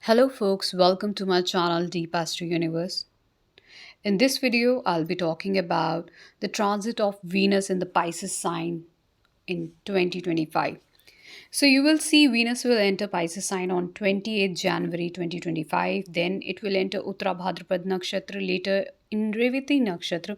Hello folks, welcome to my channel Deep Astro Universe. In this video, I'll be talking about the transit of Venus in the Pisces sign in 2025. So you will see Venus will enter Pisces sign on 28th January 2025. Then it will enter Uttara Bhadrapad Nakshatra later in Revati Nakshatra.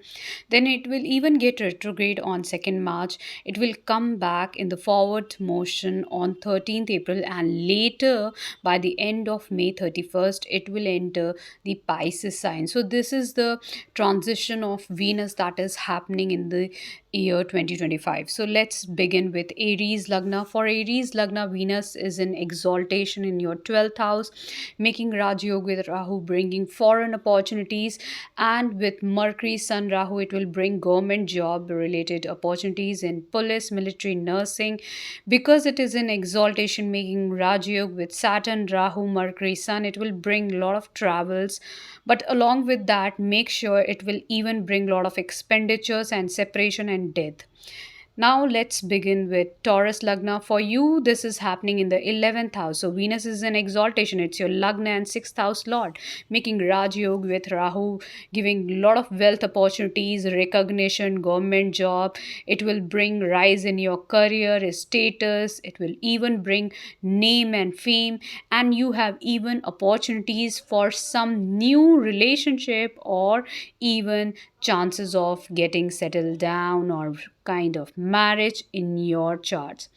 Then it will even get retrograde on 2nd March. It will come back in the forward motion on 13th April, and later by the end of May 31st it will enter the Pisces sign. So this is the transition of Venus that is happening in the year 2025. So let's begin with Aries Lagna. For Aries Lagna, Venus is in exaltation in your 12th house, making Raj Yoga with Rahu, bringing foreign opportunities, and with Mercury Sun Rahu, it will bring government job related opportunities in police, military, nursing. Because it is in exaltation, making Raj Yoga with Saturn, Rahu, Mercury, Sun, it will bring a lot of travels. But along with that, make sure it will even bring a lot of expenditures and separation and death. Now let's begin with Taurus Lagna. For you, this is happening in the 11th house. So Venus is in exaltation. It's your Lagna and 6th house Lord, making Raj Yoga with Rahu, giving a lot of wealth opportunities, recognition, government job. It will bring rise in your career, status. It will even bring name and fame. And you have even opportunities for some new relationship or even chances of getting settled down or kind of marriage in your charts.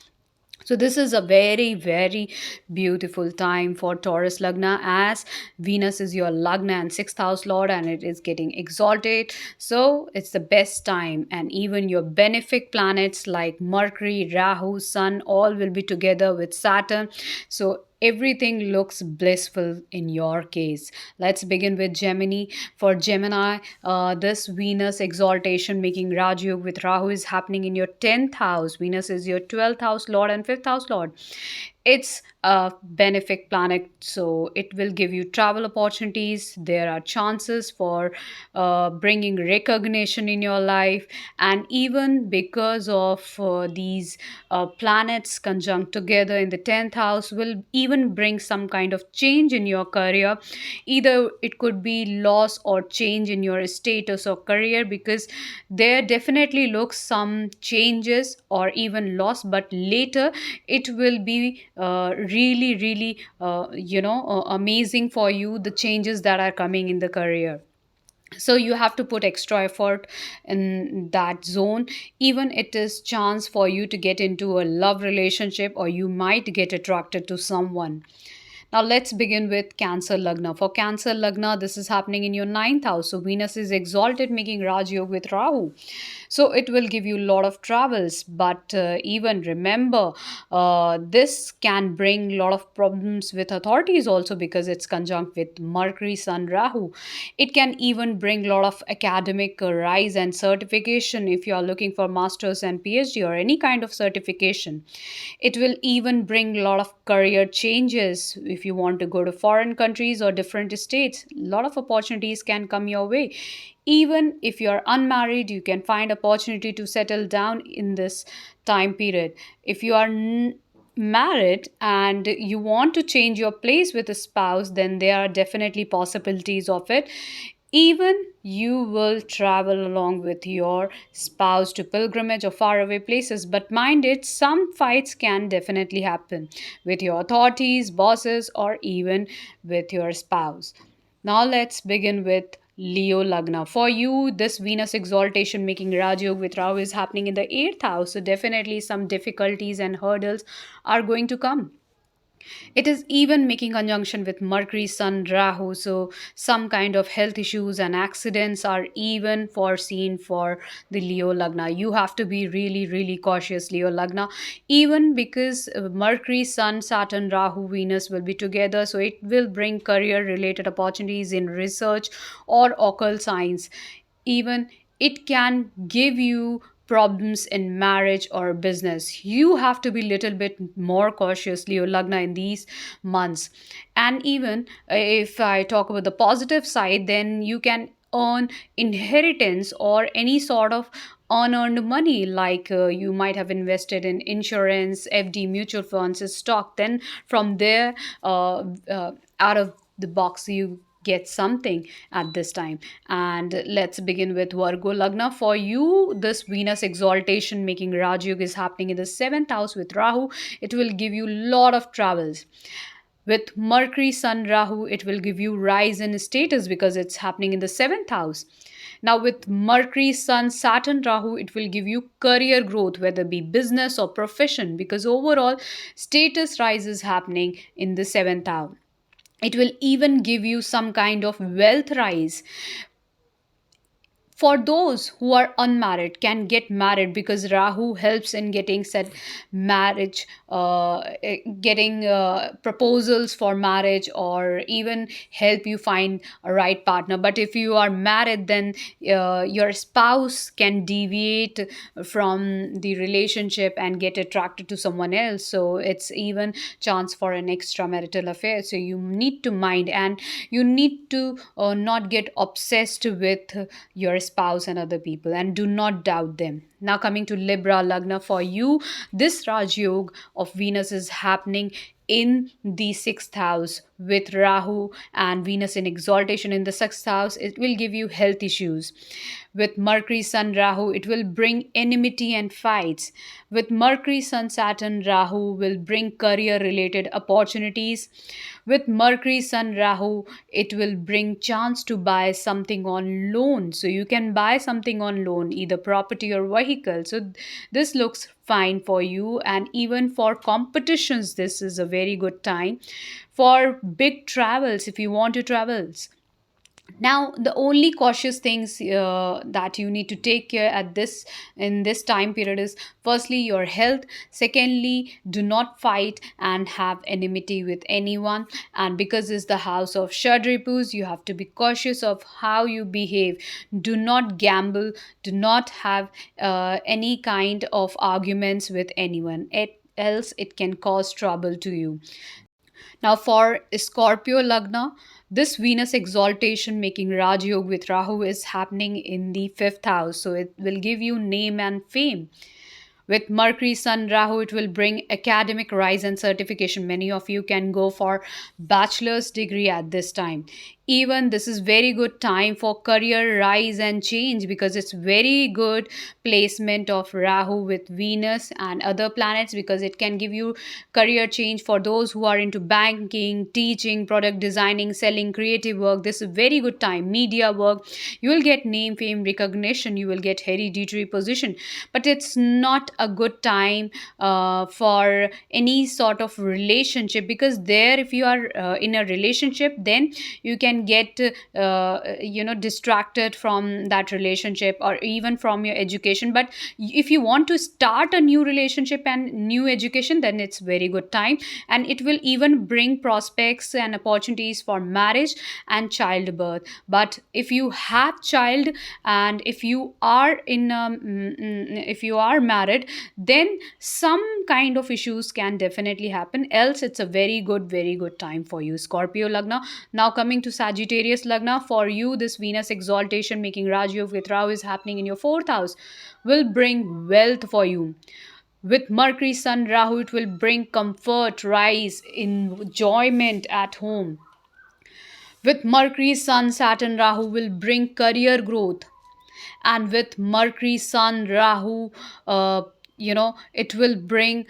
So this is a very, very beautiful time for Taurus Lagna, as Venus is your Lagna and 6th house Lord, and it is getting exalted. So it's the best time, and even your benefic planets like Mercury, Rahu, Sun all will be together with Saturn. So everything looks blissful in your case. Let's begin with Gemini. For Gemini, this Venus exaltation making Raj Yoga with Rahu is happening in your 10th house. Venus is your 12th house Lord and 5th house Lord. It's a benefic planet, so it will give you travel opportunities. There are chances for bringing recognition in your life, and even because of these planets conjunct together in the 10th house will even bring some kind of change in your career. Either it could be loss or change in your status or career, because there definitely looks some changes or even loss, but later it will be really amazing for you, the changes that are coming in the career. So you have to put extra effort in that zone. Even it is chance for you to get into a love relationship, or you might get attracted to someone. Now let's begin with Cancer Lagna. For Cancer Lagna, this is happening in your 9th house. So Venus is exalted, making Raj Yoga with Rahu. So it will give you a lot of travels, but even remember, this can bring a lot of problems with authorities also, because it's conjunct with Mercury, Sun, Rahu. It can even bring a lot of academic rise and certification if you are looking for masters and PhD or any kind of certification. It will even bring a lot of career changes if you want to go to foreign countries or different states. A lot of opportunities can come your way. Even if you're unmarried, you can find opportunity to settle down in this time period. If you are married and you want to change your place with a spouse, then there are definitely possibilities of it. Even you will travel along with your spouse to pilgrimage or faraway places, but mind it, some fights can definitely happen with your authorities, bosses, or even with your spouse. Now let's begin with Leo Lagna. For you, this Venus exaltation making Raj Yoga with Rahu is happening in the 8th house. So definitely some difficulties and hurdles are going to come. It is even making conjunction with Mercury, Sun, Rahu. So some kind of health issues and accidents are even foreseen for the Leo Lagna. You have to be really, really cautious, Leo Lagna, even because Mercury, Sun, Saturn, Rahu, Venus will be together. So it will bring career related opportunities in research or occult science. Even it can give you problems in marriage or business. You have to be little bit more cautious, Leo Lagna, in these months. And even if I talk about the positive side, then you can earn inheritance or any sort of unearned money, like you might have invested in insurance, FD, mutual funds, stock. Then from there, out of the box you get something at this time. And let's begin with Virgo Lagna. For you, this Venus exaltation making Raj Yoga is happening in the seventh house with Rahu. It will give you lot of travels. With Mercury, Sun, Rahu, it will give you rise in status because it's happening in the seventh house. Now, with Mercury, Sun, Saturn, Rahu, it will give you career growth, whether it be business or profession, because overall status rise is happening in the seventh house. It will even give you some kind of wealth rise. For those who are unmarried, can get married because Rahu helps in getting set marriage, getting proposals for marriage, or even help you find a right partner. But if you are married, then your spouse can deviate from the relationship and get attracted to someone else, so it's even chance for an extramarital affair. So you need to mind, and you need to not get obsessed with your spouse and other people, and do not doubt them. Now, coming to Libra Lagna, for you, this Raj Yoga of Venus is happening in the sixth house with Rahu and Venus in exaltation in the sixth house. It will give you health issues. With Mercury, Sun, Rahu, it will bring enmity and fights. With Mercury, Sun, Saturn, Rahu will bring career related opportunities. With Mercury, Sun, Rahu, it will bring chance to buy something on loan. So you can buy something on loan, either property or vehicle. So this looks fine for you. And even for competitions, this is a very good time. For big travels, if you want to travel, now the only cautious things that you need to take care at this in this time period is, firstly, your health. Secondly, do not fight and have enmity with anyone. And because it's the house of Shadripus, you have to be cautious of how you behave. Do not gamble, do not have any kind of arguments with anyone, else it can cause trouble to you. Now, for Scorpio Lagna, this Venus exaltation making Raj Yoga with Rahu is happening in the fifth house. So it will give you name and fame. With Mercury, Sun, Rahu, it will bring academic rise and certification. Many of you can go for bachelor's degree at this time. Even this is very good time for career rise and change, because it's very good placement of Rahu with Venus and other planets, because it can give you career change for those who are into banking, teaching, product designing, selling, creative work. This is very good time. Media work, you will get name, fame, recognition, you will get hereditary position. But it's not a good time for any sort of relationship, because there, if you are in a relationship, then you can get distracted from that relationship, or even from your education. But if you want to start a new relationship and new education, then it's very good time, and it will even bring prospects and opportunities for marriage and childbirth. But if you have child, and if you are if you are married, then some kind of issues can definitely happen. Else it's a very good time for you, Scorpio Lagna. Now, coming to Sagittarius Lagna, for you, this Venus exaltation making Raj Yoga with Rahu is happening in your fourth house, will bring wealth for you. With Mercury, Sun, Rahu, it will bring comfort, rise, enjoyment at home. With Mercury, Sun, Saturn, Rahu will bring career growth. And with Mercury, Sun, Rahu, it will bring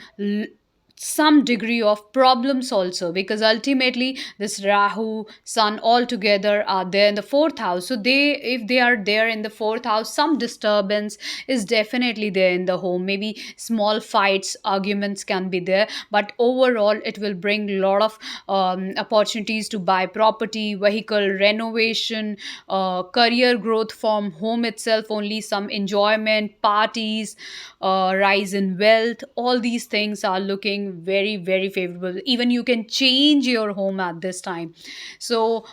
some degree of problems also, because ultimately this Rahu, Sun all together are there in the fourth house. So if they are there in the fourth house, some disturbance is definitely there in the home. Maybe small fights, arguments can be there, but overall it will bring a lot of opportunities to buy property, vehicle, renovation, career growth from home itself, only some enjoyment, parties, rise in wealth. All these things are looking very favorable. Even you can change your home at this time. So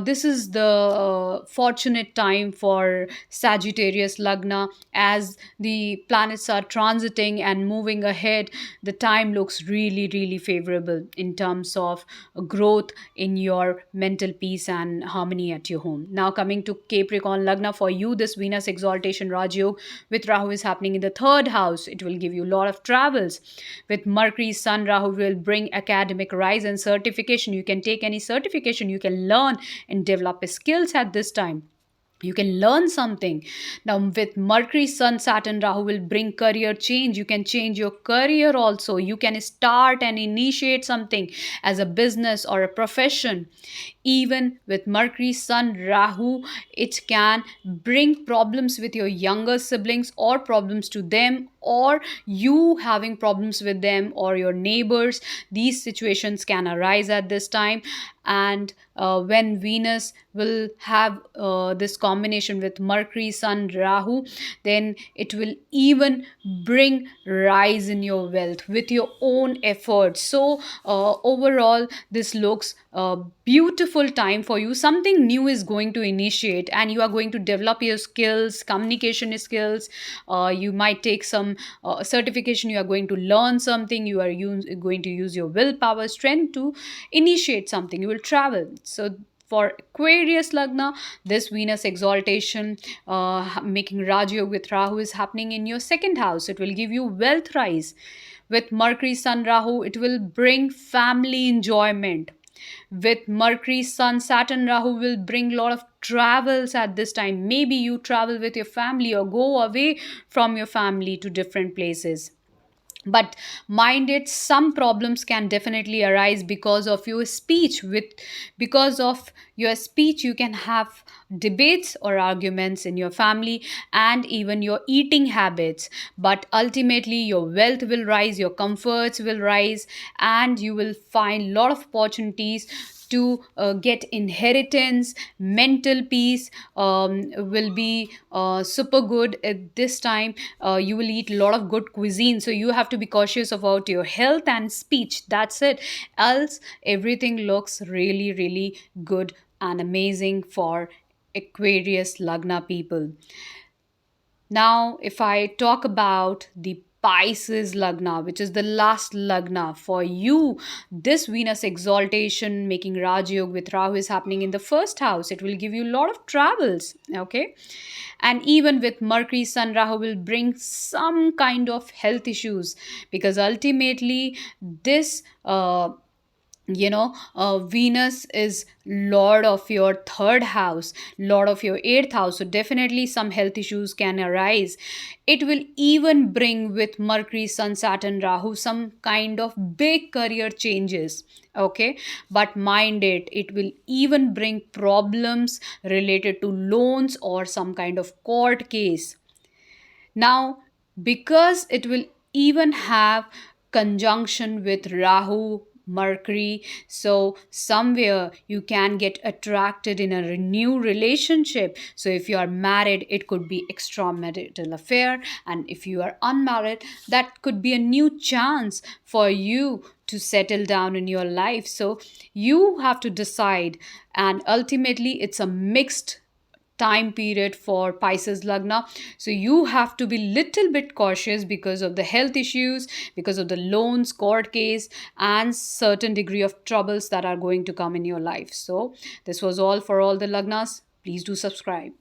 this is the fortunate time for Sagittarius Lagna. As the planets are transiting and moving ahead, the time looks really favorable in terms of growth in your mental peace and harmony at your home. Now, coming to Capricorn Lagna, for you, this Venus exaltation Raj Yoga with Rahu is happening in the third house. It will give you a lot of travels. With Mercury, Sun Rahu will bring academic rise and certification. You can take any certification, you can learn and develop skills at this time. You can learn something. Now with Mercury Sun Saturn Rahu will bring career change. You can change your career also. You can start and initiate something as a business or a profession. Even with Mercury Sun Rahu, it can bring problems with your younger siblings, or problems to them, or you having problems with them or your neighbors. These situations can arise at this time. And when Venus will have this combination with Mercury Sun Rahu, then it will even bring rise in your wealth with your own efforts. So overall this looks a beautiful time for you. Something new is going to initiate, and you are going to develop your skills, communication skills. You might take some certification, you are going to learn something, you are going to use your willpower strength to initiate something. You will travel. So for Aquarius Lagna, this Venus exaltation making Rajyog with Rahu is happening in your second house. It will give you wealth rise. With Mercury Sun Rahu, it will bring family enjoyment. With Mercury Sun Saturn Rahu will bring a lot of travels at this time. Maybe you travel with your family or go away from your family to different places. But mind it, some problems can definitely arise because of your speech. Because of your speech, you can have debates or arguments in your family, and even your eating habits. But ultimately your wealth will rise, your comforts will rise, and you will find a lot of opportunities to get inheritance. Mental peace will be super good at this time. You will eat a lot of good cuisine, so you have to be cautious about your health and speech. That's it. Else everything looks really, really good and amazing for Aquarius Lagna people. Now, if I talk about the Pisces Lagna, which is the last Lagna for you, this Venus exaltation making Rajyog with Rahu is happening in the first house. It will give you a lot of travels, okay? And even with Mercury Sun Rahu will bring some kind of health issues, because ultimately this Venus is lord of your third house, lord of your eighth house, so definitely some health issues can arise. It will even bring with Mercury Sun Saturn Rahu some kind of big career changes, okay? But mind it, it will even bring problems related to loans or some kind of court case. Now, because it will even have conjunction with Rahu, Mercury, so somewhere you can get attracted in a new relationship. So if you are married, it could be extramarital affair, and if you are unmarried, that could be a new chance for you to settle down in your life. So you have to decide, and ultimately it's a mixed time period for Pisces Lagna. So you have to be little bit cautious because of the health issues, because of the loans, court case, and certain degree of troubles that are going to come in your life. So this was all for all the Lagnas. Please do subscribe.